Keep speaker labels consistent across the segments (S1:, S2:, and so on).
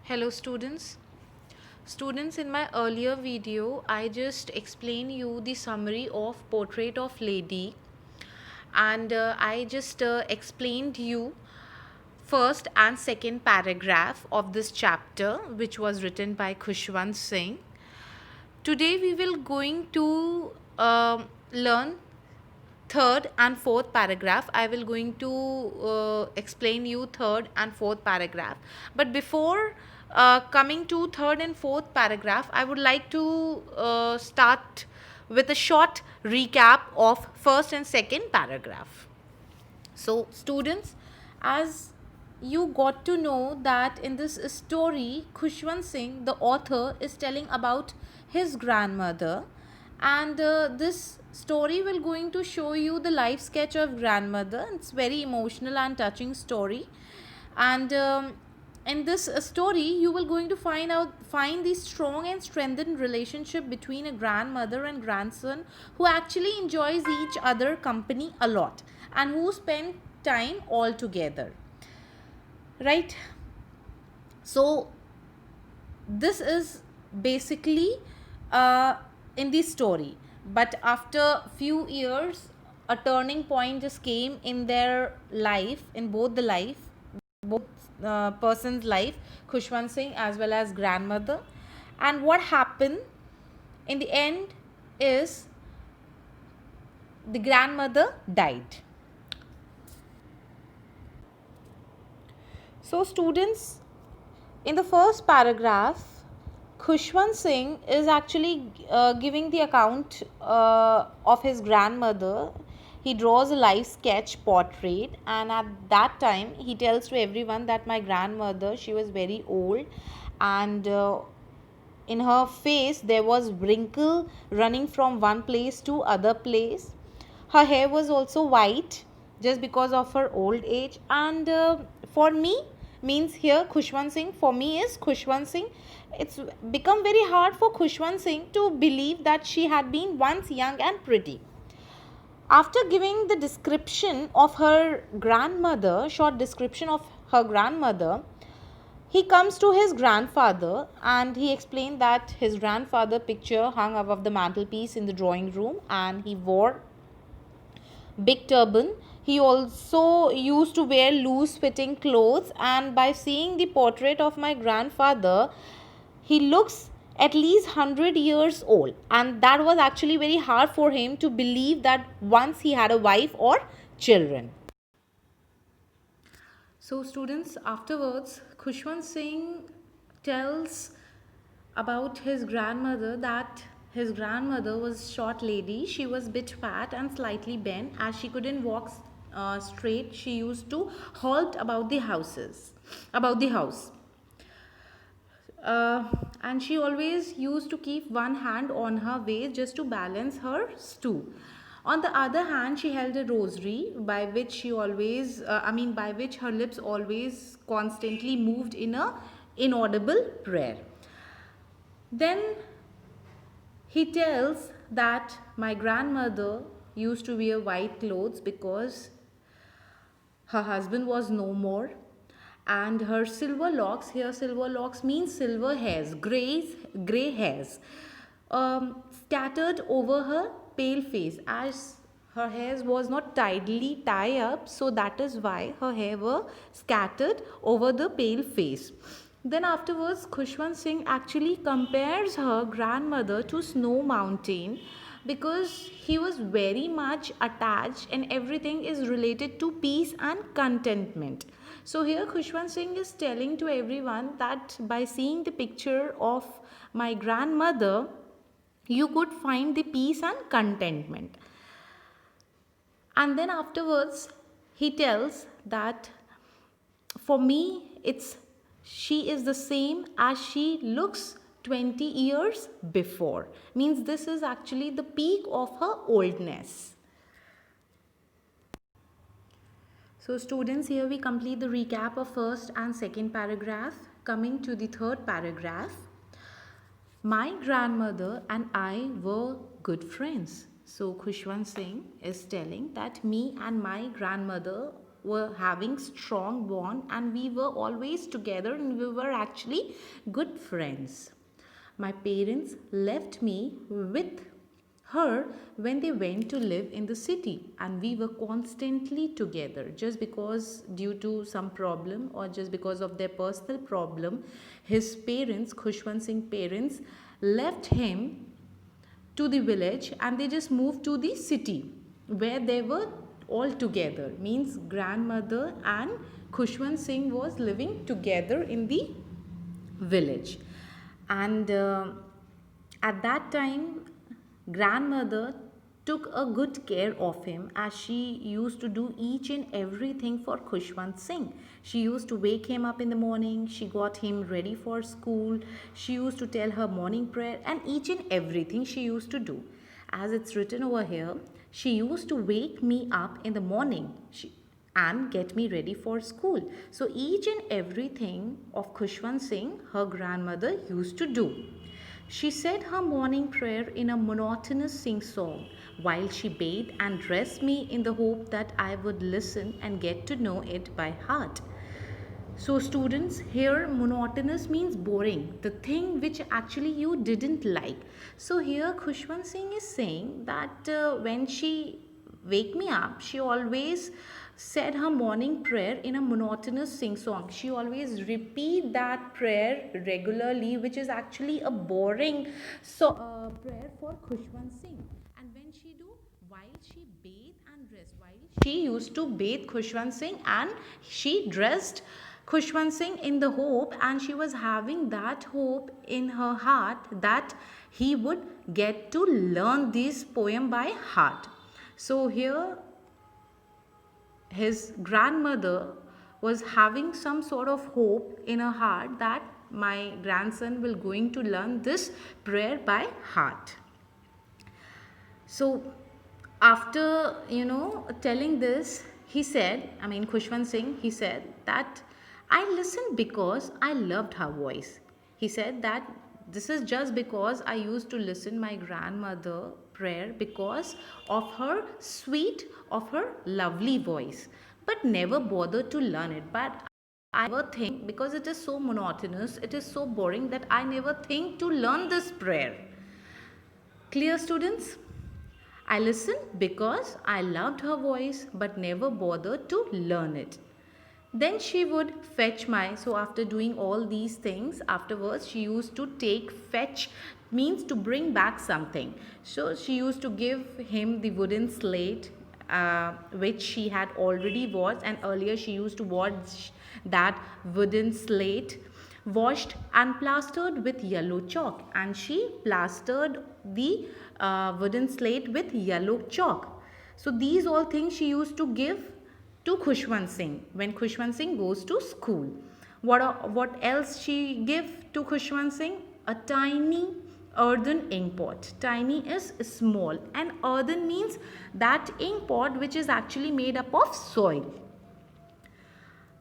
S1: Hello students. Students, in my earlier video, I just explained you the summary of Portrait of Lady, and I just explained you first and second paragraph of this chapter, which was written by Khushwant Singh. Today we will going to learn third and fourth paragraph. I will going to explain you third and fourth paragraph, but before coming to third and fourth paragraph, I would like to start with a short recap of first and second paragraph. So students, as you got to know that in this story, Khushwant Singh, the author, is telling about his grandmother, and this story will going to show you the life sketch of grandmother. It's very emotional and touching story, and in this story you will going to find the strong and strengthened relationship between a grandmother and grandson who actually enjoys each other company a lot and who spend time all together, right? So this is basically uh, in the story, but after few years a turning point just came in their life, in both person's life, Khushwant Singh as well as grandmother. And what happened in the end is the grandmother died. So students, in the first paragraph, Khushwant Singh is actually giving the account of his grandmother. He draws a life sketch portrait, and at that time he tells to everyone that my grandmother, she was very old, and in her face there was wrinkle running from one place to other place. Her hair was also white just because of her old age. And for me, means here Khushwant Singh, for me is Khushwant Singh, it's become very hard for Khushwant Singh to believe that she had been once young and pretty. After giving the description of her grandmother, short description of her grandmother, he comes to his grandfather and he explained that his grandfather picture hung above the mantelpiece in the drawing room, and he wore big turban. He also used to wear loose fitting clothes, and by seeing the portrait of my grandfather, he looks at least 100 years old, and that was actually very hard for him to believe that once he had a wife or children. So students, afterwards Khushwant Singh tells about his grandmother that his grandmother was short lady. She was bit fat and slightly bent. As she couldn't walk straight, she used to halt about the house. And she always used to keep one hand on her waist just to balance her stool. On the other hand, she held a rosary by which by which her lips always constantly moved in a inaudible prayer. Then he tells that my grandmother used to wear white clothes because her husband was no more, and her silver locks, here silver locks means silver hairs, gray hairs, scattered over her pale face, as her hair was not tidily tied up, so that is why her hair were scattered over the pale face. Then afterwards Khushwant Singh actually compares her grandmother to Snow Mountain because he was very much attached, and everything is related to peace and contentment. So here Khushwant Singh is telling to everyone that by seeing the picture of my grandmother, you could find the peace and contentment. And then afterwards he tells that for me it's she is the same as she looks 20 years before, means this is actually the peak of her oldness. So students, here we complete the recap of first and second paragraph. Coming to the third paragraph, my grandmother and I were good friends. So Khushwant Singh is telling that me and my grandmother were having strong bond, and we were always together, and we were actually good friends. My parents left me with her when they went to live in the city, and we were constantly together. Just because due to some problem, or just because of their personal problem, his parents, Khushwant Singh parents, left him to the village, and they just moved to the city where they were all together. Means grandmother and Khushwant Singh was living together in the village. And at that time, grandmother took a good care of him, as she used to do each and everything for Khushwant Singh. She used to wake him up in the morning, she got him ready for school, she used to tell her morning prayer, and each and everything she used to do. As it's written over here, she used to wake me up in the morning and get me ready for school. So each and everything of Khushwant Singh, her grandmother used to do. She said her morning prayer in a monotonous sing song while she bathed and dressed me, in the hope that I would listen and get to know it by heart. So, students, here monotonous means boring, the thing which actually you didn't like. So, here Khushwant Singh is saying that when she wake me up, she always said her morning prayer in a monotonous sing song. She always repeat that prayer regularly, which is actually a boring prayer for Khushwant Singh. And when she do, while she bathed and dressed, while she used to bathe Khushwant Singh, and she dressed Khushwant Singh in the hope, and she was having that hope in her heart that he would get to learn this poem by heart. So here his grandmother was having some sort of hope in her heart that my grandson will going to learn this prayer by heart. So after telling this, he said, Khushwant Singh, he said that I listened because I loved her voice. He said that this is just because I used to listen my grandmother prayer because of her sweet, of her lovely voice, but never bothered to learn it. But I never think, because it is so monotonous, it is so boring, that I never think to learn this prayer. Clear, students? I listened because I loved her voice but never bothered to learn it. Then she would fetch my, so after doing all these things, afterwards she used to take fetch, means to bring back something. So she used to give him the wooden slate which she had already washed, and earlier she used to wash that wooden slate washed and plastered with yellow chalk, and she plastered the wooden slate with yellow chalk. So these all things she used to give to Khushwant Singh when Khushwant Singh goes to school. What else she give to Khushwant Singh? A tiny earthen ink pot. Tiny is small, and earthen means that ink pot which is actually made up of soil.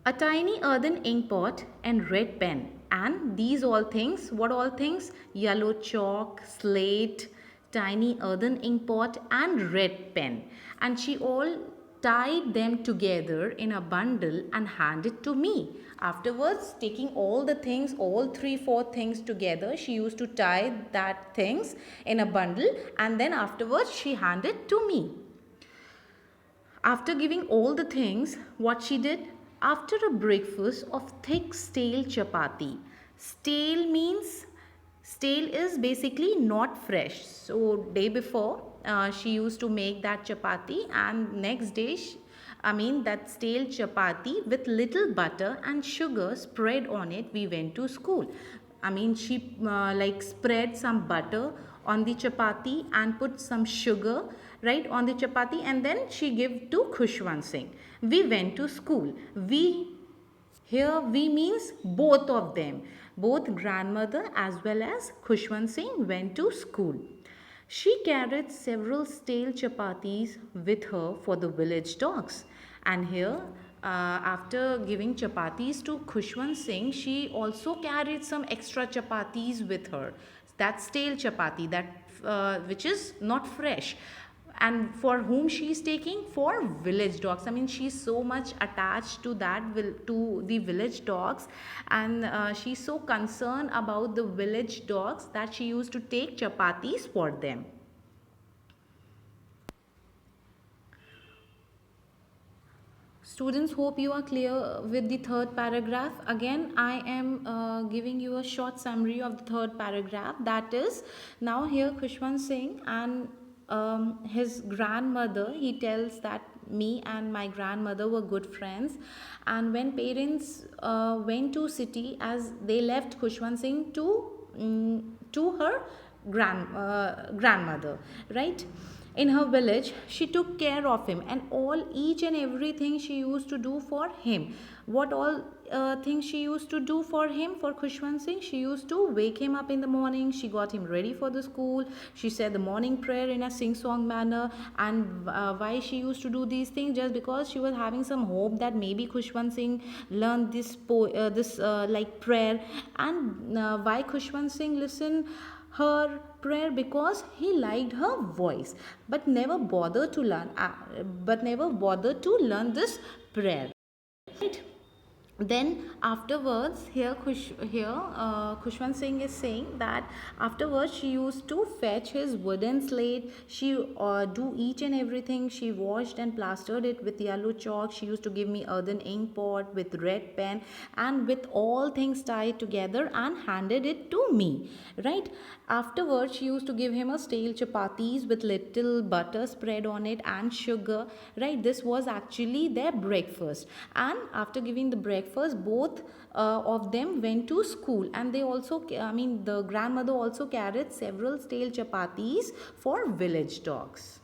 S1: A tiny earthen ink pot and red pen, and these all things, what all things? Yellow chalk, slate, tiny earthen ink pot and red pen, and she all tied them together in a bundle and handed to me. Afterwards, taking all the things, all 3-4 things together, she used to tie that things in a bundle, and then afterwards she handed to me. After giving all the things, what she did? After a breakfast of thick stale chapati. Stale means, stale is basically not fresh. So day before she used to make that chapati, and next day that stale chapati with little butter and sugar spread on it, we went to school. She spread some butter on the chapati and put some sugar right on the chapati, and then she gave to Khushwant Singh. We went to school. We means both of them, both grandmother as well as Khushwant Singh went to school. She carried several stale chapatis with her for the village dogs. And here, after giving chapatis to Khushwant Singh, she also carried some extra chapatis with her. That stale chapati, that which is not fresh. And for whom she is taking? For village dogs. I mean, she's so much attached to to the village dogs, and she's so concerned about the village dogs that she used to take chapatis for them. Students, hope you are clear with the third paragraph. Again, I am giving you a short summary of the third paragraph. That is, now here Khushwant Singh and his grandmother, he tells that me and my grandmother were good friends, and when parents went to city, as they left Khushwant Singh to her grandmother, right? In her village, she took care of him, and all each and everything she used to do for him. What all things she used to do for him, for Khushwant Singh? She used to wake him up in the morning, she got him ready for the school, she said the morning prayer in a sing song manner. And why she used to do these things? Just because she was having some hope that maybe Khushwant Singh learned this like prayer. And why Khushwant Singh listened her prayer? Because he liked her voice, but never bothered to learn this prayer, right? Then afterwards, Khushwant Singh is saying that afterwards she used to fetch his wooden slate. She do each and everything. She washed and plastered it with yellow chalk. She used to give me earthen ink pot with red pen, and with all things tied together, and handed it to me, right? Afterwards, she used to give him a stale chapatis with little butter spread on it and sugar, right? This was actually their breakfast. And after giving the breakfast, both of them went to school, and they also, I mean, the grandmother also carried several stale chapatis for village dogs.